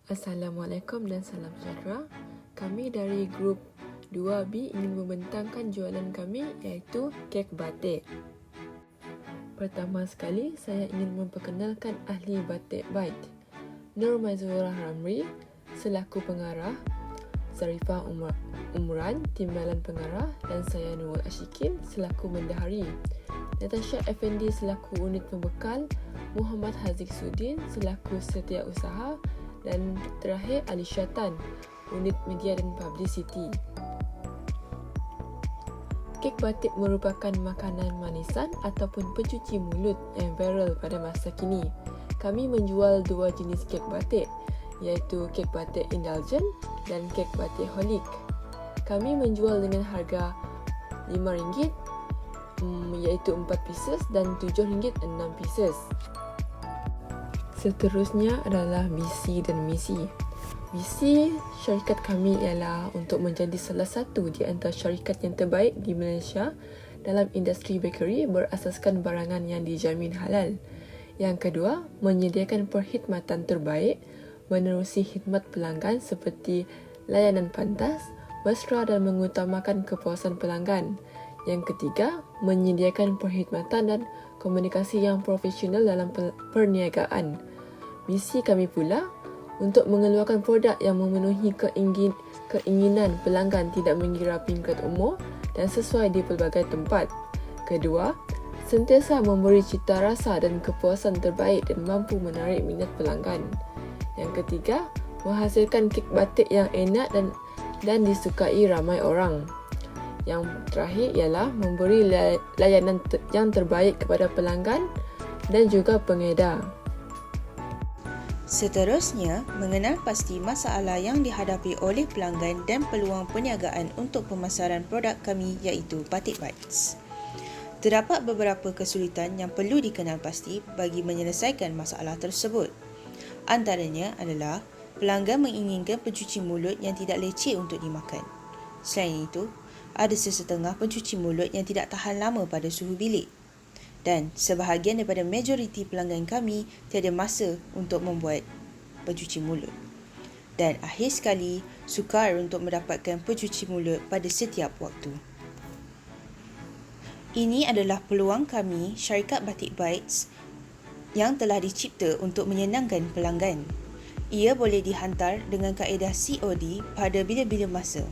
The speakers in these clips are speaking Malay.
Assalamualaikum dan salam sejahtera. Kami dari grup 2B ingin membentangkan jualan kami iaitu kek batik. Pertama sekali, saya ingin memperkenalkan ahli batik bait. Nur Maizurah Ramri selaku pengarah, Zarifah Umran timbalan pengarah dan saya Nurul Ashikin selaku bendahari. Natasha Effendi selaku unit pembekal, Muhammad Haziq Sudin selaku setiausaha dan terakhir Ali Syatan, unit media dan publicity. Kek batik merupakan makanan manisan ataupun pencuci mulut yang viral pada masa kini. Kami menjual dua jenis kek batik, iaitu kek batik indulgent dan kek batik holik. Kami menjual dengan harga RM5, iaitu 4 pieces dan RM7 6 pieces. Seterusnya adalah visi dan misi. Visi syarikat kami ialah untuk menjadi salah satu di antara syarikat yang terbaik di Malaysia dalam industri bakery berasaskan barangan yang dijamin halal. Yang kedua, menyediakan perkhidmatan terbaik menerusi khidmat pelanggan seperti layanan pantas, mesra dan mengutamakan kepuasan pelanggan. Yang ketiga, menyediakan perkhidmatan dan komunikasi yang profesional dalam perniagaan. Misi kami pula untuk mengeluarkan produk yang memenuhi keinginan pelanggan tidak mengira peringkat umur dan sesuai di pelbagai tempat. Kedua, sentiasa memberi cita rasa dan kepuasan terbaik dan mampu menarik minat pelanggan. Yang ketiga, menghasilkan kek batik yang enak dan disukai ramai orang. Yang terakhir ialah memberi layanan yang terbaik kepada pelanggan dan juga pengedar. Seterusnya, mengenal pasti masalah yang dihadapi oleh pelanggan dan peluang perniagaan untuk pemasaran produk kami iaitu Batik Bites. Terdapat beberapa kesulitan yang perlu dikenal pasti bagi menyelesaikan masalah tersebut. Antaranya adalah pelanggan menginginkan pencuci mulut yang tidak leceh untuk dimakan. Selain itu, ada sesetengah pencuci mulut yang tidak tahan lama pada suhu bilik. Dan sebahagian daripada majoriti pelanggan kami tiada masa untuk membuat pencuci mulut. Dan akhir sekali, sukar untuk mendapatkan pencuci mulut pada setiap waktu. Ini adalah peluang kami, syarikat Batik Bites, yang telah dicipta untuk menyenangkan pelanggan. Ia boleh dihantar dengan kaedah COD pada bila-bila masa.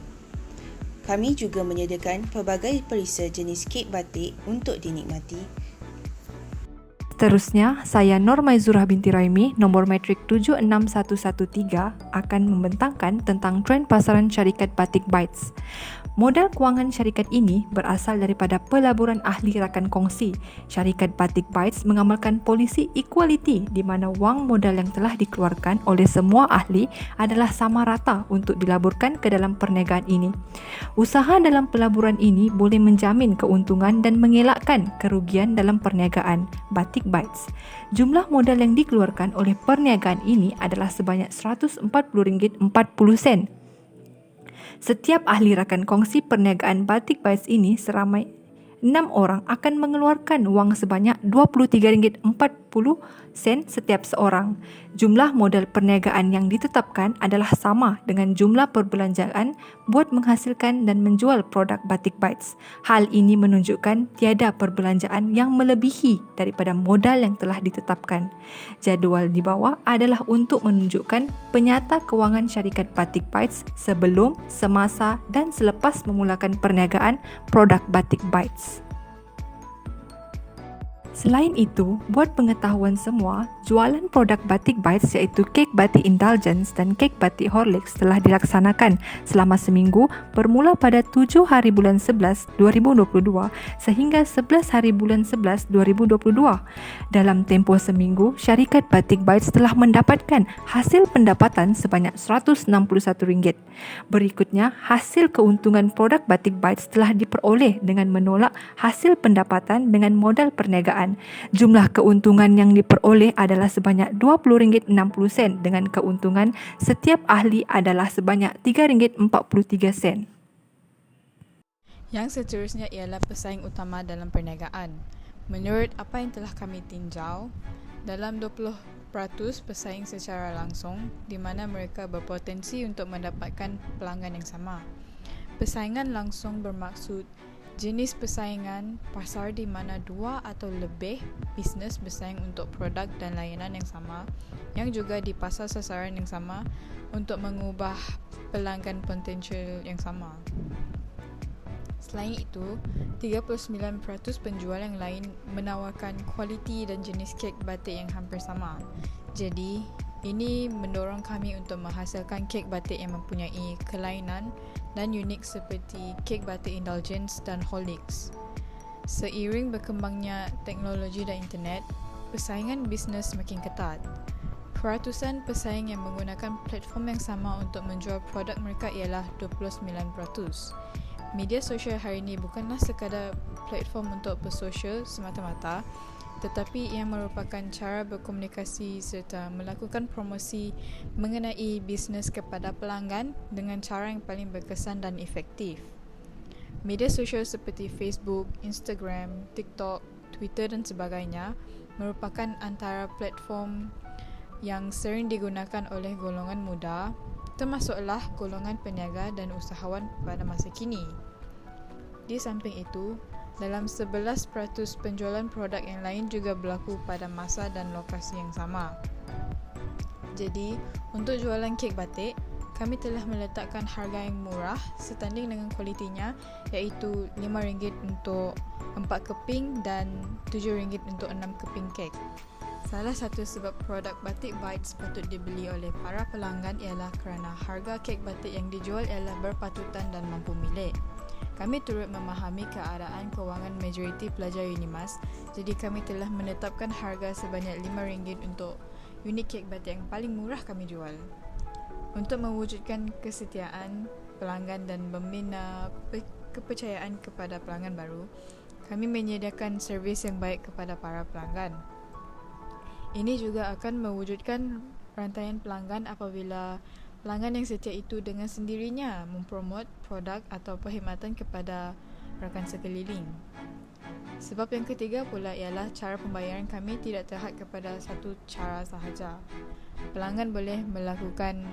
Kami juga menyediakan pelbagai perisa jenis kek batik untuk dinikmati. Seterusnya, saya Nur Maizurah binti Raimi, nombor metrik 76113, akan membentangkan tentang trend pasaran syarikat Batik Bites. Modal kewangan syarikat ini berasal daripada pelaburan ahli rakan kongsi. Syarikat Batik Bites mengamalkan polisi equality di mana wang modal yang telah dikeluarkan oleh semua ahli adalah sama rata untuk dilaburkan ke dalam perniagaan ini. Usaha dalam pelaburan ini boleh menjamin keuntungan dan mengelakkan kerugian dalam perniagaan Batik Bites. Jumlah modal yang dikeluarkan oleh perniagaan ini adalah sebanyak RM140.40. Setiap ahli rakan kongsi perniagaan Batik Bites ini seramai 6 orang akan mengeluarkan wang sebanyak RM23.40 setiap seorang. Jumlah modal perniagaan yang ditetapkan adalah sama dengan jumlah perbelanjaan buat menghasilkan dan menjual produk Batik Bites. Hal ini menunjukkan tiada perbelanjaan yang melebihi daripada modal yang telah ditetapkan. Jadual di bawah adalah untuk menunjukkan penyata kewangan syarikat Batik Bites sebelum, semasa dan selepas memulakan perniagaan produk Batik Bites. Selain itu, buat pengetahuan semua, jualan produk Batik Bites iaitu kek batik indulgence dan kek batik Horlicks telah dilaksanakan selama seminggu bermula pada 7 hari bulan 11 2022 sehingga 11 hari bulan 11 2022. Dalam tempoh seminggu, syarikat Batik Bites telah mendapatkan hasil pendapatan sebanyak RM161. Berikutnya, hasil keuntungan produk Batik Bites telah diperoleh dengan menolak hasil pendapatan dengan modal perniagaan. Jumlah keuntungan yang diperoleh adalah sebanyak RM20.60 dengan keuntungan setiap ahli adalah sebanyak RM3.43. Yang seterusnya ialah pesaing utama dalam perniagaan. Menurut apa yang telah kami tinjau, dalam 20 pesaing secara langsung di mana mereka berpotensi untuk mendapatkan pelanggan yang sama. Persaingan langsung bermaksud jenis persaingan pasar di mana dua atau lebih bisnes bersaing untuk produk dan layanan yang sama yang juga di pasar sasaran yang sama untuk mengubah pelanggan potensial yang sama. Selain itu, 39% penjual yang lain menawarkan kualiti dan jenis kek batik yang hampir sama. Jadi, ini mendorong kami untuk menghasilkan kek batik yang mempunyai kelainan dan unik seperti kek batik Indulgence dan Horlicks. Seiring berkembangnya teknologi dan internet, persaingan bisnes semakin ketat. Peratusan pesaing yang menggunakan platform yang sama untuk menjual produk mereka ialah 29%. Media sosial hari ini bukanlah sekadar platform untuk bersosial semata-mata, tetapi ia merupakan cara berkomunikasi serta melakukan promosi mengenai bisnes kepada pelanggan dengan cara yang paling berkesan dan efektif. Media sosial seperti Facebook, Instagram, TikTok, Twitter dan sebagainya merupakan antara platform yang sering digunakan oleh golongan muda, termasuklah golongan peniaga dan usahawan pada masa kini. Di samping itu, dalam 11% penjualan produk yang lain juga berlaku pada masa dan lokasi yang sama. Jadi, untuk jualan kek batik, kami telah meletakkan harga yang murah setanding dengan kualitinya, iaitu RM5 untuk 4 keping dan RM7 untuk 6 keping kek. Salah satu sebab produk Batik Bites patut dibeli oleh para pelanggan ialah kerana harga kek batik yang dijual ialah berpatutan dan mampu milik. Kami turut memahami keadaan kewangan majoriti pelajar Unimas, jadi kami telah menetapkan harga sebanyak RM5 untuk unit kek batik yang paling murah kami jual. Untuk mewujudkan kesetiaan pelanggan dan membina kepercayaan kepada pelanggan baru, kami menyediakan servis yang baik kepada para pelanggan. Ini juga akan mewujudkan rantaian pelanggan apabila pelanggan yang setia itu dengan sendirinya mempromot produk atau perkhidmatan kepada rakan sekeliling. Sebab yang ketiga pula ialah cara pembayaran kami tidak terhad kepada satu cara sahaja. Pelanggan boleh melakukan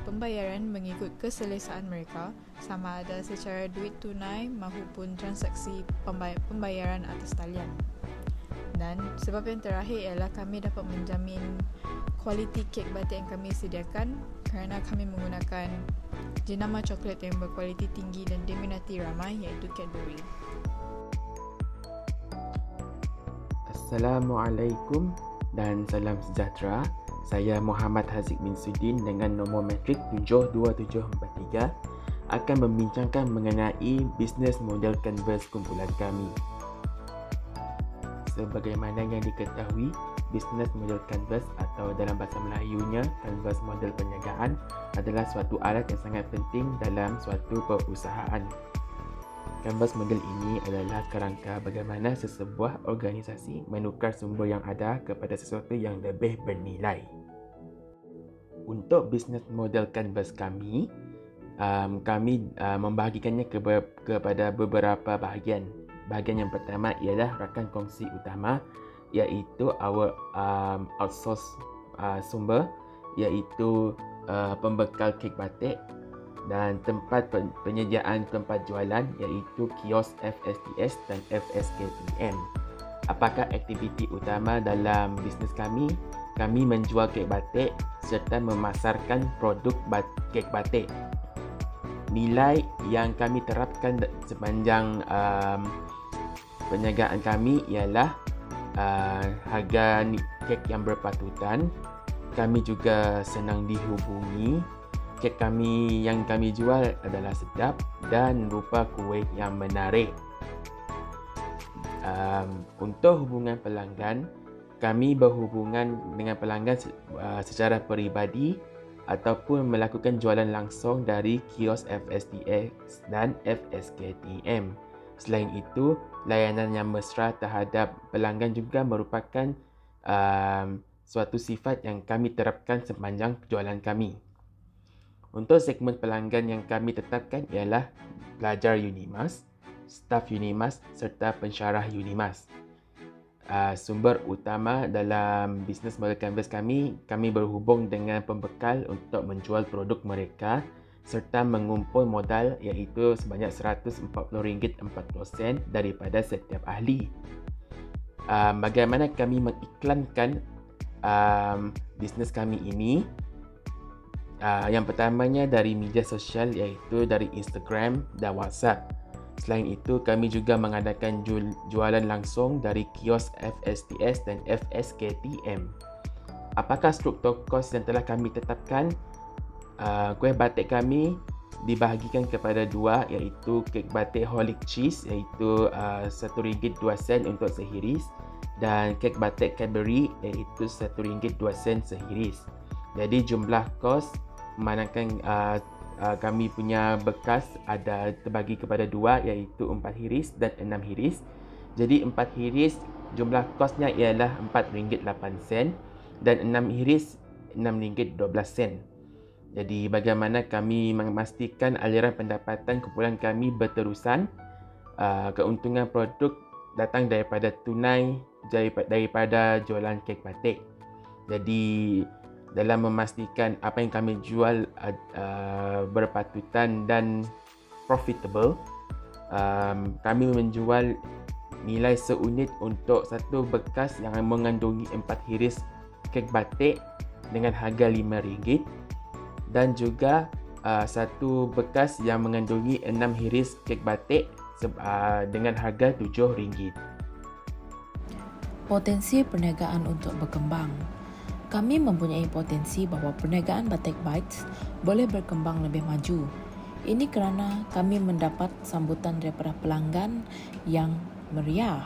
pembayaran mengikut keselesaan mereka, sama ada secara duit tunai maupun transaksi pembayaran atas talian. Dan sebab yang terakhir ialah kami dapat menjamin kualiti kek batik yang kami sediakan kerana kami menggunakan jenama coklat yang berkualiti tinggi dan diminati ramai, iaitu Cadbury. Assalamualaikum dan salam sejahtera. Saya Muhammad Haziq bin Sudin dengan nombor matrik 72743 akan membincangkan mengenai bisnes model canvas kumpulan kami. Sebagaimana yang diketahui, bisnes model canvas atau dalam bahasa Melayunya canvas model perniagaan adalah suatu alat yang sangat penting dalam suatu perusahaan. Canvas model ini adalah kerangka bagaimana sesebuah organisasi menukar sumber yang ada kepada sesuatu yang lebih bernilai. Untuk bisnes model canvas kami, membahagikannya kepada beberapa bahagian. Bahagian yang pertama ialah rakan kongsi utama, iaitu our outsource sumber, iaitu pembekal kek batik, dan tempat penyediaan tempat jualan, iaitu kios FSTS dan FSKTM. Apakah aktiviti utama dalam bisnes kami? Kami menjual kek batik serta memasarkan produk kek batik. Nilai yang kami terapkan sepanjang perniagaan kami ialah harga kek yang berpatutan. Kami juga senang dihubungi. Kek kami yang kami jual adalah sedap dan rupa kuih yang menarik. Untuk hubungan pelanggan, kami berhubungan dengan pelanggan secara peribadi ataupun melakukan jualan langsung dari kios FSTX dan FSKTM. Selain itu, layanan yang mesra terhadap pelanggan juga merupakan suatu sifat yang kami terapkan sepanjang jualan kami. Untuk segmen pelanggan yang kami tetapkan ialah pelajar Unimas, staf Unimas serta pensyarah Unimas. sumber utama dalam bisnes model canvas kami berhubung dengan pembekal untuk menjual produk mereka serta mengumpul modal iaitu sebanyak RM140.40 daripada setiap ahli. Bagaimana kami mengiklankan bisnes kami ini? Yang pertamanya dari media sosial iaitu dari Instagram dan WhatsApp. Selain itu, kami juga mengadakan jualan langsung dari kios FSTS dan FSKTM. Apakah struktur kos yang telah kami tetapkan? Kuih batik kami dibahagikan kepada dua iaitu kek batik Holic Cheese iaitu RM1.02 untuk sehiris dan kek batik Cadbury iaitu RM1.02 sehiris. Jadi jumlah kos memandangkan kami punya bekas ada terbagi kepada dua iaitu 4 hiris dan 6 hiris. Jadi 4 hiris jumlah kosnya ialah RM4.08 dan 6 hiris RM6.12. Jadi bagaimana kami memastikan aliran pendapatan kumpulan kami berterusan? Keuntungan produk datang daripada tunai daripada jualan kek batik. Jadi dalam memastikan apa yang kami jual berpatutan dan profitable, kami menjual nilai seunit untuk satu bekas yang mengandungi 4 hiris kek batik dengan harga RM5 dan juga satu bekas yang mengandungi 6 hiris kek batik dengan harga RM7. Potensi perniagaan untuk berkembang. Kami mempunyai potensi bahawa perniagaan Batik Bites boleh berkembang lebih maju. Ini kerana kami mendapat sambutan daripada pelanggan yang meriah.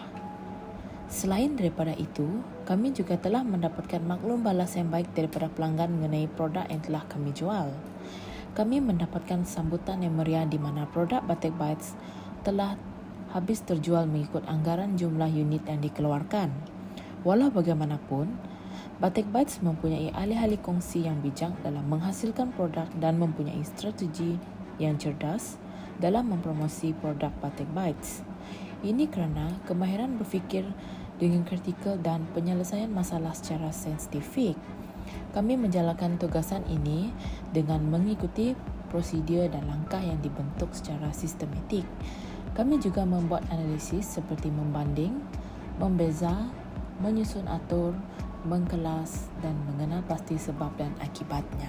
Selain daripada itu, kami juga telah mendapatkan maklum balas yang baik daripada pelanggan mengenai produk yang telah kami jual. Kami mendapatkan sambutan yang meriah di mana produk Batik Bites telah habis terjual mengikut anggaran jumlah unit yang dikeluarkan. Walau bagaimanapun, Batik Bites mempunyai ahli-ahli kongsi yang bijak dalam menghasilkan produk dan mempunyai strategi yang cerdas dalam mempromosi produk Batik Bites. Ini kerana kemahiran berfikir dengan kritikal dan penyelesaian masalah secara saintifik. Kami menjalankan tugasan ini dengan mengikuti prosedur dan langkah yang dibentuk secara sistematik. Kami juga membuat analisis seperti membanding, membeza, menyusun atur, mengkelas dan mengenal pasti sebab dan akibatnya.